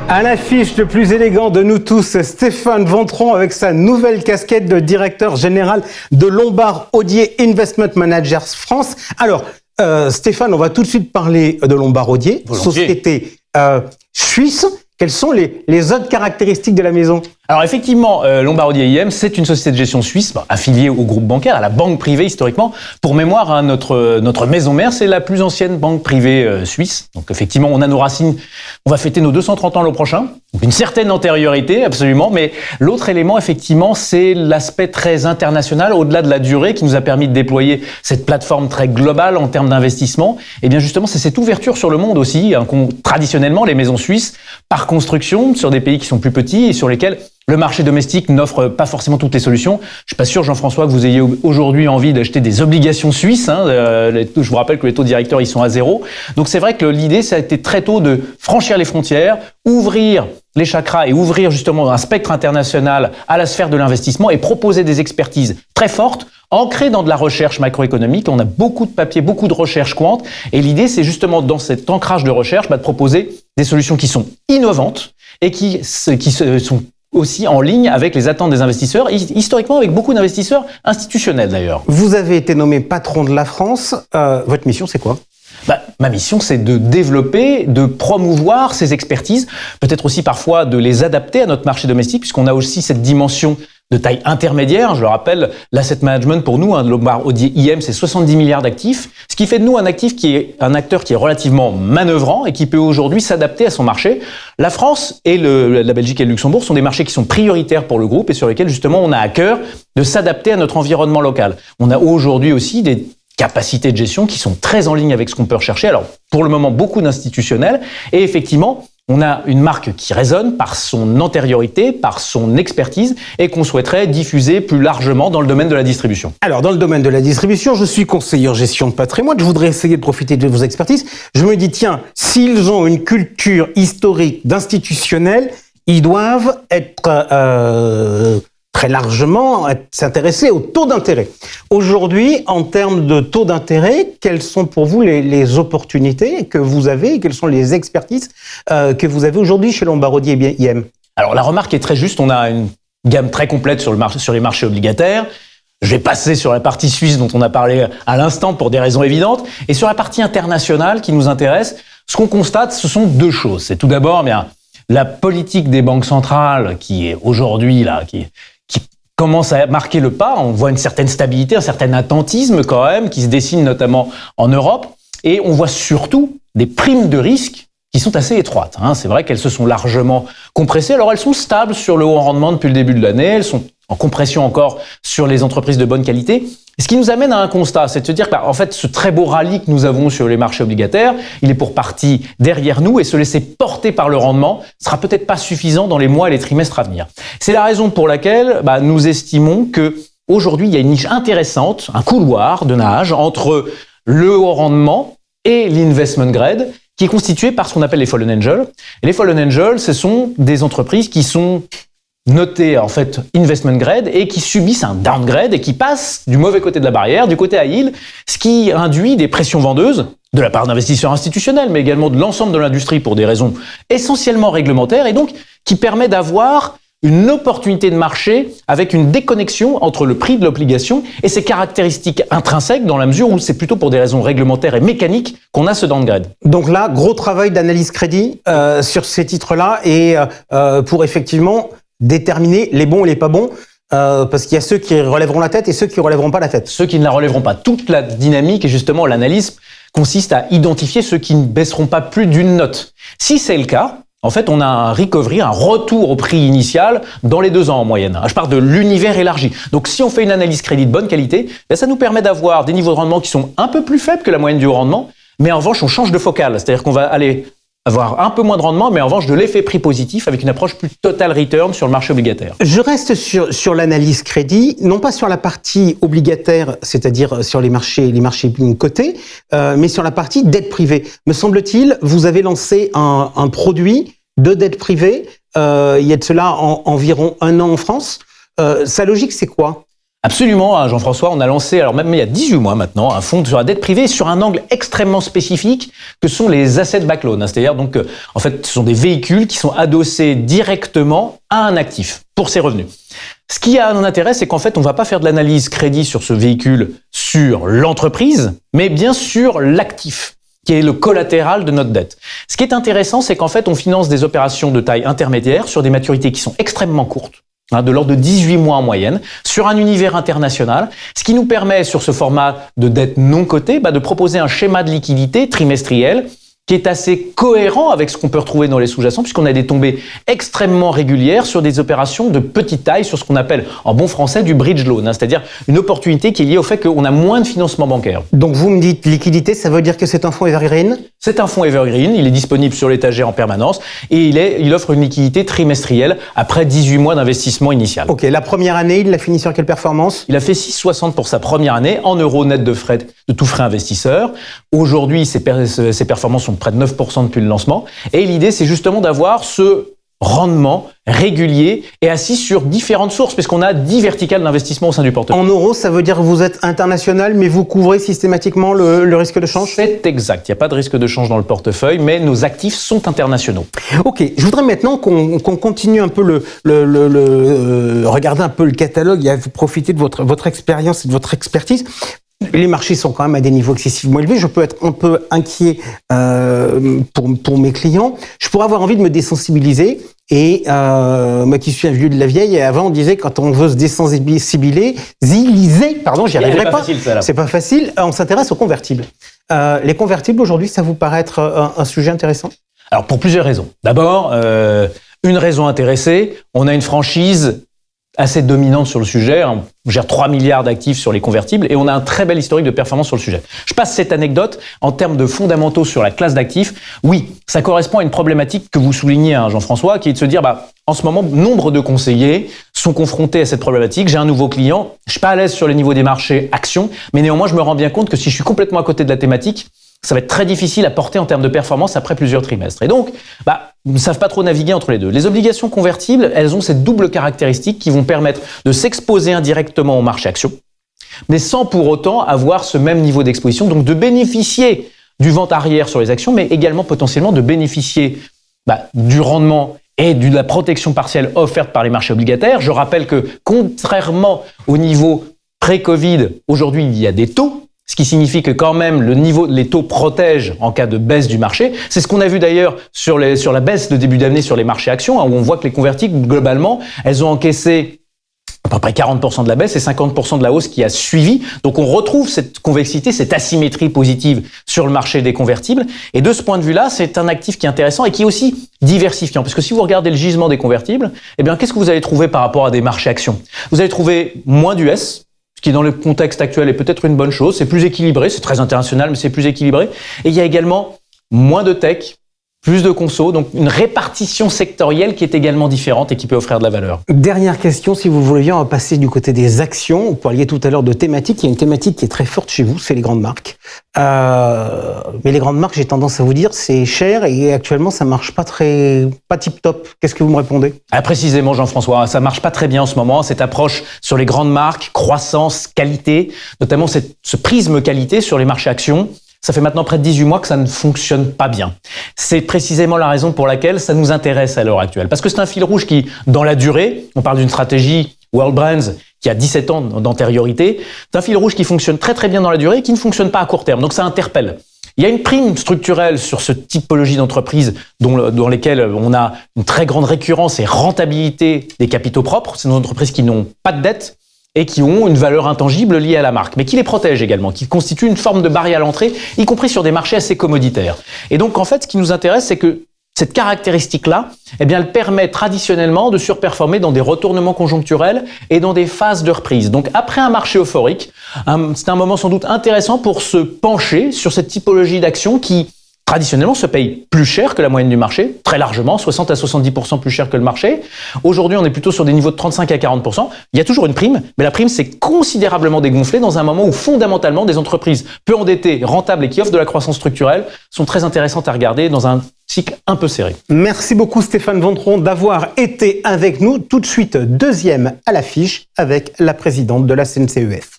À l'affiche le plus élégant de nous tous, Stéphane Ventron avec sa nouvelle casquette de directeur général de Lombard Odier Investment Managers France. Alors, Stéphane, on va tout de suite parler de Lombard Odier, société suisse. Quelles sont les autres caractéristiques de la maison ? Alors effectivement, Lombard Odier IM, c'est une société de gestion suisse affiliée au groupe bancaire, à la banque privée historiquement. Pour mémoire, hein, notre maison mère, c'est la plus ancienne banque privée suisse. Donc effectivement, on a nos racines. On va fêter nos 230 ans l'an prochain. Donc une certaine antériorité, absolument. Mais l'autre élément, effectivement, c'est l'aspect très international, au-delà de la durée, qui nous a permis de déployer cette plateforme très globale en termes d'investissement. Et bien justement, c'est cette ouverture sur le monde aussi, hein, traditionnellement, les maisons suisses, par construction, sur des pays qui sont plus petits et sur lesquels le marché domestique n'offre pas forcément toutes les solutions. Je suis pas sûr, Jean-François, que vous ayez aujourd'hui envie d'acheter des obligations suisses. Hein. Je vous rappelle que les taux directeurs, ils sont à 0. Donc c'est vrai que l'idée, ça a été très tôt de franchir les frontières, ouvrir les chakras et ouvrir justement un spectre international à la sphère de l'investissement et proposer des expertises très fortes, ancrées dans de la recherche macroéconomique. On a beaucoup de papiers, beaucoup de recherches quant. Et l'idée, c'est justement dans cet ancrage de recherche, de proposer des solutions qui sont innovantes et qui sont aussi en ligne avec les attentes des investisseurs, historiquement avec beaucoup d'investisseurs institutionnels d'ailleurs. Vous avez été nommé patron de la France. Votre mission, c'est quoi ? Ma mission, c'est de développer, de promouvoir ces expertises, peut-être aussi parfois de les adapter à notre marché domestique, puisqu'on a aussi cette dimension de taille intermédiaire. Je le rappelle, l'asset management pour nous, Lombard Odier IM, c'est 70 milliards d'actifs, ce qui fait de nous un acteur qui est relativement manœuvrant et qui peut aujourd'hui s'adapter à son marché. La France et la Belgique et le Luxembourg sont des marchés qui sont prioritaires pour le groupe et sur lesquels justement on a à cœur de s'adapter à notre environnement local. On a aujourd'hui aussi des capacités de gestion qui sont très en ligne avec ce qu'on peut rechercher. Alors, pour le moment, beaucoup d'institutionnels et effectivement, on a une marque qui résonne par son antériorité, par son expertise et qu'on souhaiterait diffuser plus largement dans le domaine de la distribution. Alors, dans le domaine de la distribution, je suis conseiller en gestion de patrimoine. Je voudrais essayer de profiter de vos expertises. Je me dis, tiens, s'ils ont une culture historique d'institutionnels, ils doivent être très largement s'intéresser au taux d'intérêt. Aujourd'hui, en termes de taux d'intérêt, quelles sont pour vous les opportunités que vous avez et quelles sont les expertises que vous avez aujourd'hui chez Lombard Odier IM ? Alors la remarque est très juste, on a une gamme très complète sur les marchés obligataires. Je vais passer sur la partie suisse dont on a parlé à l'instant pour des raisons évidentes. Et sur la partie internationale qui nous intéresse, ce qu'on constate, ce sont deux choses. C'est tout d'abord la politique des banques centrales qui est aujourd'hui là, qui commence à marquer le pas. On voit une certaine stabilité, un certain attentisme quand même qui se dessine notamment en Europe. Et on voit surtout des primes de risque qui sont assez étroites. C'est vrai qu'elles se sont largement compressées. Alors elles sont stables sur le haut rendement depuis le début de l'année. Elles sont en compression encore sur les entreprises de bonne qualité. Ce qui nous amène à un constat, c'est de se dire qu'en fait, ce très beau rallye que nous avons sur les marchés obligataires, il est pour partie derrière nous et se laisser porter par le rendement sera peut-être pas suffisant dans les mois et les trimestres à venir. C'est la raison pour laquelle nous estimons que aujourd'hui, il y a une niche intéressante, un couloir de nage entre le haut rendement et l'investment grade qui est constitué par ce qu'on appelle les fallen angels. Et les fallen angels, ce sont des entreprises qui sont notés en fait investment grade et qui subissent un downgrade et qui passent du mauvais côté de la barrière, du côté high yield, ce qui induit des pressions vendeuses de la part d'investisseurs institutionnels, mais également de l'ensemble de l'industrie pour des raisons essentiellement réglementaires et donc qui permet d'avoir une opportunité de marché avec une déconnexion entre le prix de l'obligation et ses caractéristiques intrinsèques dans la mesure où c'est plutôt pour des raisons réglementaires et mécaniques qu'on a ce downgrade. Donc là, gros travail d'analyse crédit sur ces titres-là et pour effectivement déterminer les bons et les pas bons, parce qu'il y a ceux qui relèveront la tête et ceux qui relèveront pas la tête. Ceux qui ne la relèveront pas. Toute la dynamique et justement l'analyse consiste à identifier ceux qui ne baisseront pas plus d'une note. Si c'est le cas, en fait, on a un recovery, un retour au prix initial dans les 2 ans en moyenne. Je parle de l'univers élargi. Donc, si on fait une analyse crédit de bonne qualité, ça nous permet d'avoir des niveaux de rendement qui sont un peu plus faibles que la moyenne du haut rendement, mais en revanche, on change de focale. C'est-à-dire qu'on va aller avoir un peu moins de rendement, mais en revanche de l'effet prix positif avec une approche plus total return sur le marché obligataire. Je reste sur l'analyse crédit, non pas sur la partie obligataire, c'est-à-dire sur les marchés cotés, mais sur la partie dette privée. Me semble-t-il, vous avez lancé un produit de dette privée, il y a de cela environ 1 an en France. Sa logique, c'est quoi ? Absolument, Jean-François, on a lancé, alors même il y a 18 mois maintenant, un fonds sur la dette privée sur un angle extrêmement spécifique que sont les asset-backed loans. C'est-à-dire donc, en fait, ce sont des véhicules qui sont adossés directement à un actif pour ses revenus. Ce qui a un intérêt, c'est qu'en fait, on ne va pas faire de l'analyse crédit sur ce véhicule sur l'entreprise, mais bien sur l'actif, qui est le collatéral de notre dette. Ce qui est intéressant, c'est qu'en fait, on finance des opérations de taille intermédiaire sur des maturités qui sont extrêmement courtes, de l'ordre de 18 mois en moyenne, sur un univers international, ce qui nous permet, sur ce format de dette non cotée, de proposer un schéma de liquidité trimestriel qui est assez cohérent avec ce qu'on peut retrouver dans les sous-jacents, puisqu'on a des tombées extrêmement régulières sur des opérations de petite taille, sur ce qu'on appelle en bon français du bridge loan, c'est-à-dire une opportunité qui est liée au fait qu'on a moins de financement bancaire. Donc vous me dites liquidité, ça veut dire que c'est un fonds evergreen ? C'est un fonds evergreen, il est disponible sur l'étagère en permanence et il offre une liquidité trimestrielle après 18 mois d'investissement initial. Ok, la première année, il l'a fini sur quelle performance ? Il a fait 6,60 pour sa première année en euros net de frais, de tout frais investisseur. Aujourd'hui, ses performances sont près de 9% depuis le lancement. Et l'idée, c'est justement d'avoir ce rendement régulier et assis sur différentes sources, puisqu'on a 10 verticales d'investissement au sein du portefeuille. En euros, ça veut dire que vous êtes international, mais vous couvrez systématiquement le risque de change ? C'est exact. Il n'y a pas de risque de change dans le portefeuille, mais nos actifs sont internationaux. Ok. Je voudrais maintenant qu'on continue un peu regarder un peu le catalogue et à profiter de votre expérience et de votre expertise. Les marchés sont quand même à des niveaux excessivement élevés. Je peux être un peu inquiet pour mes clients. Je pourrais avoir envie de me désensibiliser. Et moi qui suis un vieux de la vieille, avant on disait quand on veut se désensibiliser, j'y arriverai pas. C'est pas facile. On s'intéresse aux convertibles. Les convertibles aujourd'hui, ça vous paraît être un sujet intéressant ? Alors pour plusieurs raisons. D'abord, une raison intéressée, on a une franchise assez dominante sur le sujet. On gère 3 milliards d'actifs sur les convertibles et on a un très bel historique de performance sur le sujet. Je passe cette anecdote en termes de fondamentaux sur la classe d'actifs. Oui, ça correspond à une problématique que vous soulignez, Jean-François, qui est de se dire, en ce moment, nombre de conseillers sont confrontés à cette problématique. J'ai un nouveau client, je suis pas à l'aise sur les niveaux des marchés actions, mais néanmoins, je me rends bien compte que si je suis complètement à côté de la thématique, ça va être très difficile à porter en termes de performance après plusieurs trimestres. Et donc, ils ne savent pas trop naviguer entre les deux. Les obligations convertibles, elles ont cette double caractéristique qui vont permettre de s'exposer indirectement au marché action, mais sans pour autant avoir ce même niveau d'exposition, donc de bénéficier du vente arrière sur les actions, mais également potentiellement de bénéficier du rendement et de la protection partielle offerte par les marchés obligataires. Je rappelle que, contrairement au niveau pré-Covid, aujourd'hui, il y a des taux, ce qui signifie que quand même les taux protègent en cas de baisse du marché. C'est ce qu'on a vu d'ailleurs sur la baisse de début d'année sur les marchés actions, où on voit que les convertibles, globalement, elles ont encaissé à peu près 40% de la baisse et 50% de la hausse qui a suivi. Donc on retrouve cette convexité, cette asymétrie positive sur le marché des convertibles. Et de ce point de vue-là, c'est un actif qui est intéressant et qui est aussi diversifiant. Parce que si vous regardez le gisement des convertibles, qu'est-ce que vous allez trouver par rapport à des marchés actions ? Vous allez trouver moins d'US, ce qui dans le contexte actuel est peut-être une bonne chose. C'est plus équilibré, c'est très international, mais c'est plus équilibré. Et il y a également moins de tech, plus de conso, donc une répartition sectorielle qui est également différente et qui peut offrir de la valeur. Dernière question, si vous voulez bien, on va passer du côté des actions. Vous parliez tout à l'heure de thématiques. Il y a une thématique qui est très forte chez vous, c'est les grandes marques. Mais les grandes marques, j'ai tendance à vous dire, c'est cher et actuellement, ça marche pas tip top. Qu'est-ce que vous me répondez ? Précisément, Jean-François, ça marche pas très bien en ce moment. Cette approche sur les grandes marques, croissance, qualité, notamment ce prisme qualité sur les marchés actions. Ça fait maintenant près de 18 mois que ça ne fonctionne pas bien. C'est précisément la raison pour laquelle ça nous intéresse à l'heure actuelle. Parce que c'est un fil rouge qui, dans la durée, on parle d'une stratégie World Brands qui a 17 ans d'antériorité, c'est un fil rouge qui fonctionne très très bien dans la durée et qui ne fonctionne pas à court terme. Donc ça interpelle. Il y a une prime structurelle sur ce typologie d'entreprise dans lesquelles on a une très grande récurrence et rentabilité des capitaux propres. C'est des entreprises qui n'ont pas de dette et qui ont une valeur intangible liée à la marque, mais qui les protège également, qui constitue une forme de barrière à l'entrée, y compris sur des marchés assez commoditaires. Et donc, en fait, ce qui nous intéresse, c'est que cette caractéristique-là, elle permet traditionnellement de surperformer dans des retournements conjoncturels et dans des phases de reprise. Donc, après un marché euphorique, c'est un moment sans doute intéressant pour se pencher sur cette typologie d'action qui, traditionnellement, se paye plus cher que la moyenne du marché, très largement, 60 à 70% plus cher que le marché. Aujourd'hui, on est plutôt sur des niveaux de 35 à 40%. Il y a toujours une prime, mais la prime s'est considérablement dégonflée dans un moment où, fondamentalement, des entreprises peu endettées, rentables et qui offrent de la croissance structurelle sont très intéressantes à regarder dans un cycle un peu serré. Merci beaucoup Stéphane Vendron d'avoir été avec nous. Tout de suite, deuxième à l'affiche avec la présidente de la CNCEF.